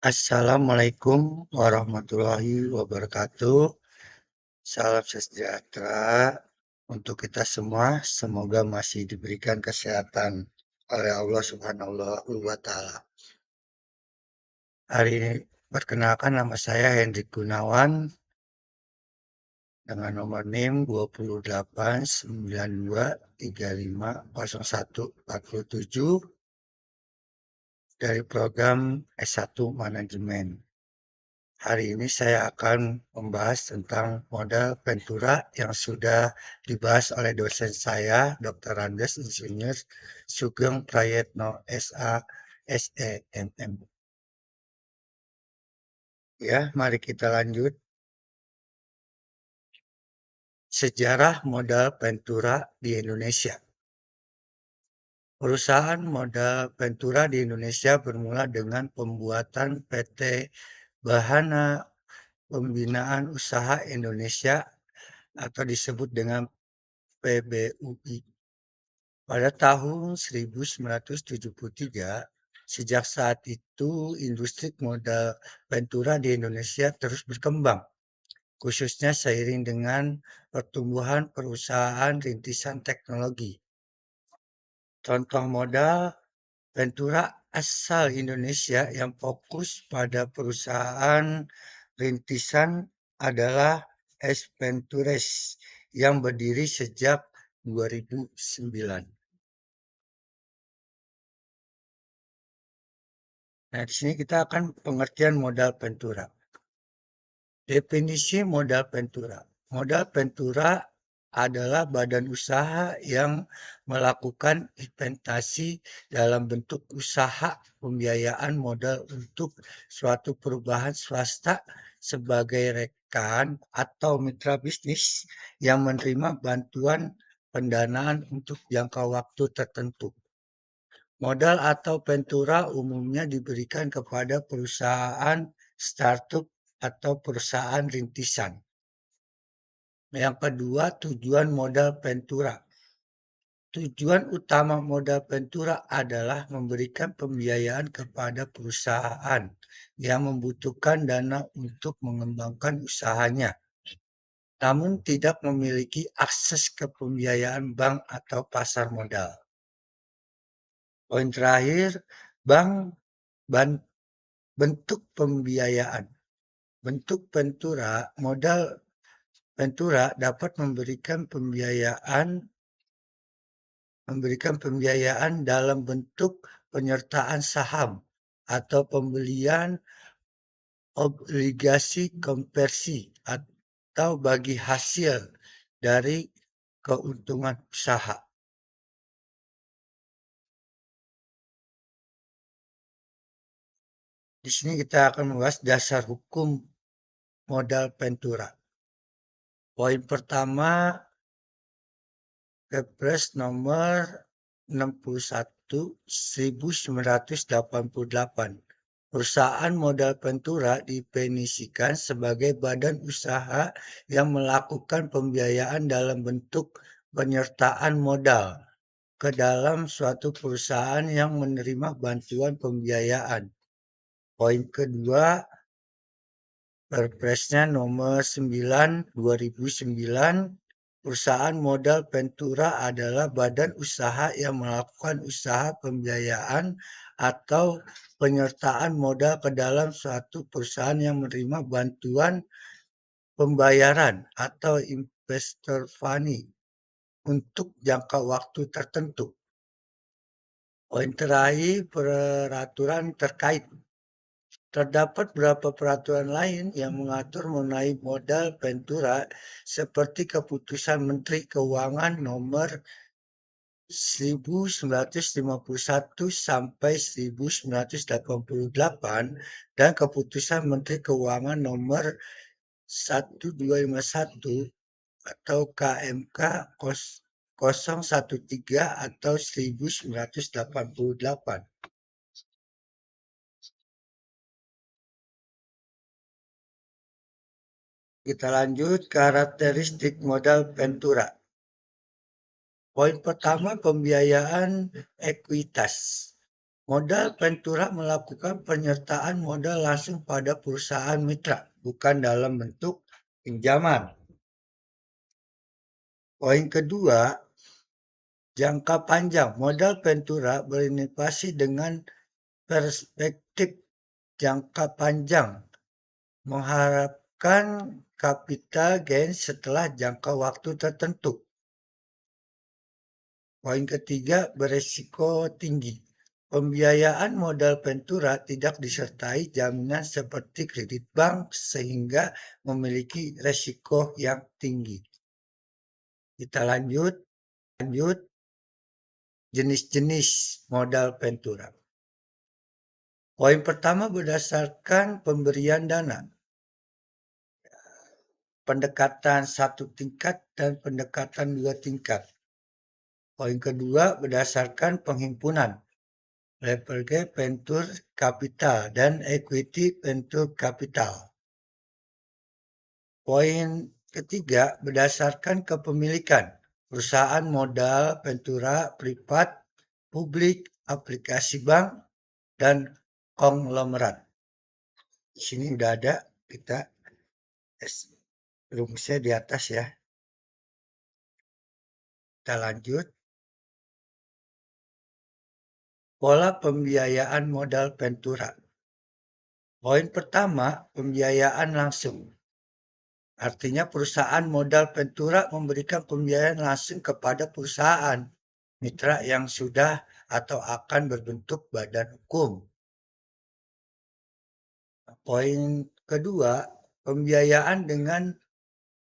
Assalamualaikum warahmatullahi wabarakatuh. Salam sejahtera untuk kita semua. Semoga masih diberikan kesehatan oleh Allah Subhanahu wa Ta'ala. Hari ini perkenalkan nama saya Hendrik Gunawan dengan nomor NIM 2892350147 dari program S1 Manajemen. Hari ini saya akan membahas tentang modal Ventura yang sudah dibahas oleh dosen saya, Dr. Andes Insinyur Sugeng Prayetno SA, SEMM. Ya, mari kita lanjut. Sejarah modal Ventura di Indonesia. Perusahaan modal Ventura di Indonesia bermula dengan pembuatan PT Bahana Pembinaan Usaha Indonesia atau disebut dengan PBUI. Pada tahun 1973, sejak saat itu industri modal Ventura di Indonesia terus berkembang, khususnya seiring dengan pertumbuhan perusahaan rintisan teknologi. Contoh modal Ventura asal Indonesia yang fokus pada perusahaan rintisan adalah S. Ventures yang berdiri sejak 2009. Nah, di sini kita akan pengertian modal Ventura. Definisi modal Ventura. Modal Ventura adalah badan usaha yang melakukan investasi dalam bentuk usaha pembiayaan modal untuk suatu perubahan swasta sebagai rekan atau mitra bisnis yang menerima bantuan pendanaan untuk jangka waktu tertentu. Modal atau ventura umumnya diberikan kepada perusahaan startup atau perusahaan rintisan. Yang kedua, tujuan modal ventura. Tujuan utama modal ventura adalah memberikan pembiayaan kepada perusahaan yang membutuhkan dana untuk mengembangkan usahanya, namun tidak memiliki akses ke pembiayaan bank atau pasar modal. Poin terakhir, bank bentuk pembiayaan. Bentuk modal Ventura dapat memberikan pembiayaan dalam bentuk penyertaan saham atau pembelian obligasi konversi atau bagi hasil dari keuntungan usaha. Di sini kita akan membahas dasar hukum modal Ventura. Poin pertama, Kepres nomor 61/1988. Perusahaan modal Ventura definisikan sebagai badan usaha yang melakukan pembiayaan dalam bentuk penyertaan modal ke dalam suatu perusahaan yang menerima bantuan pembiayaan. Poin kedua, Perpresnya nomor 9/2009, perusahaan modal Ventura adalah badan usaha yang melakukan usaha pembiayaan atau penyertaan modal ke dalam suatu perusahaan yang menerima bantuan pembayaran atau investor money untuk jangka waktu tertentu. Poin terakhir, peraturan terkait. Terdapat beberapa peraturan lain yang mengatur mengenai modal Ventura seperti Keputusan Menteri Keuangan nomor 1951 sampai 1988 dan Keputusan Menteri Keuangan nomor 1251 atau KMK 013 atau 1988. Kita lanjut karakteristik modal Ventura. Poin pertama, pembiayaan ekuitas. Modal Ventura melakukan penyertaan modal langsung pada perusahaan mitra, bukan dalam bentuk pinjaman. Poin kedua, jangka panjang. Modal Ventura berinvestasi dengan perspektif jangka panjang, mengharapkan capital gain setelah jangka waktu tertentu. Poin ketiga, beresiko tinggi. Pembiayaan modal Ventura tidak disertai jaminan seperti kredit bank sehingga memiliki resiko yang tinggi. Kita lanjut jenis-jenis modal Ventura. Poin pertama berdasarkan pemberian dana, pendekatan satu tingkat dan pendekatan dua tingkat. Poin kedua berdasarkan penghimpunan, leverage venture capital dan equity venture capital. Poin ketiga berdasarkan kepemilikan, perusahaan modal Ventura privat, publik, aplikasi bank, dan konglomerat. Di sini udah ada kita rumusnya di atas ya. Kita lanjut. Pola pembiayaan modal Ventura. Poin pertama, pembiayaan langsung. Artinya perusahaan modal Ventura memberikan pembiayaan langsung kepada perusahaan mitra yang sudah atau akan berbentuk badan hukum. Poin kedua, pembiayaan dengan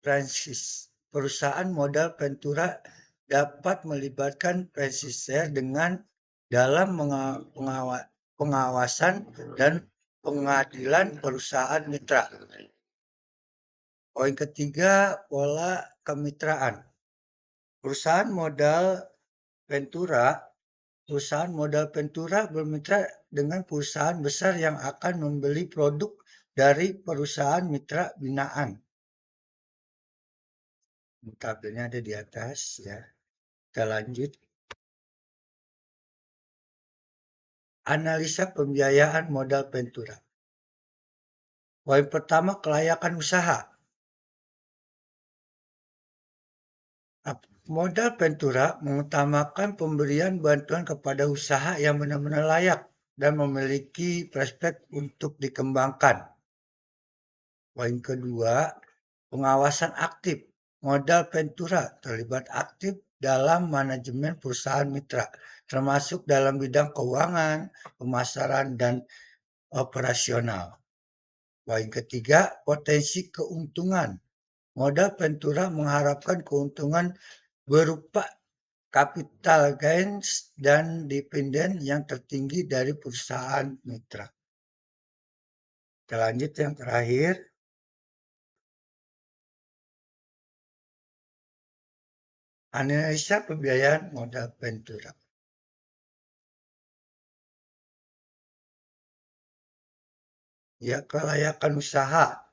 franchise. Perusahaan modal Ventura dapat melibatkan franchise dengan dalam pengawasan dan pengadilan perusahaan mitra. Poin ketiga, pola kemitraan. Perusahaan modal Ventura bermitra dengan perusahaan besar yang akan membeli produk dari perusahaan mitra binaan. Tabelnya ada di atas ya. Kita lanjut. Analisa pembiayaan modal Ventura. Poin pertama, kelayakan usaha. Modal Ventura mengutamakan pemberian bantuan kepada usaha yang benar-benar layak dan memiliki prospek untuk dikembangkan. Poin kedua, pengawasan aktif. Modal Ventura terlibat aktif dalam manajemen perusahaan mitra, termasuk dalam bidang keuangan, pemasaran, dan operasional. Poin ketiga, potensi keuntungan. Modal Ventura mengharapkan keuntungan berupa capital gains dan dividen yang tertinggi dari perusahaan mitra. Kita lanjut yang terakhir. Analisa pembiayaan modal Ventura. Ya, kelayakan usaha.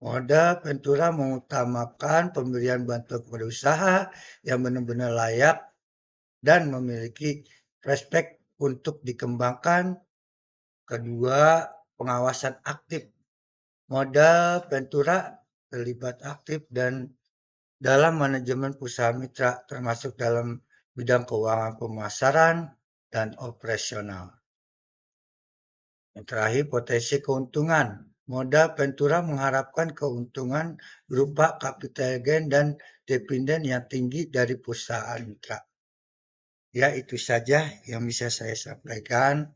Modal Ventura mengutamakan pemberian bantuan kepada usaha yang benar-benar layak dan memiliki prospek untuk dikembangkan. Kedua, pengawasan aktif. Modal Ventura terlibat aktif dan dalam manajemen perusahaan mitra, termasuk dalam bidang keuangan, pemasaran, dan operasional. Yang terakhir, potensi keuntungan. Modal Ventura mengharapkan keuntungan berupa capital gain dan dividen yang tinggi dari perusahaan mitra. Ya, itu saja yang bisa saya sampaikan.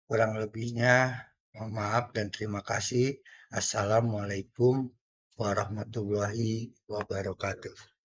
Kurang lebihnya, mohon maaf dan terima kasih. Assalamualaikum warahmatullahi wabarakatuh.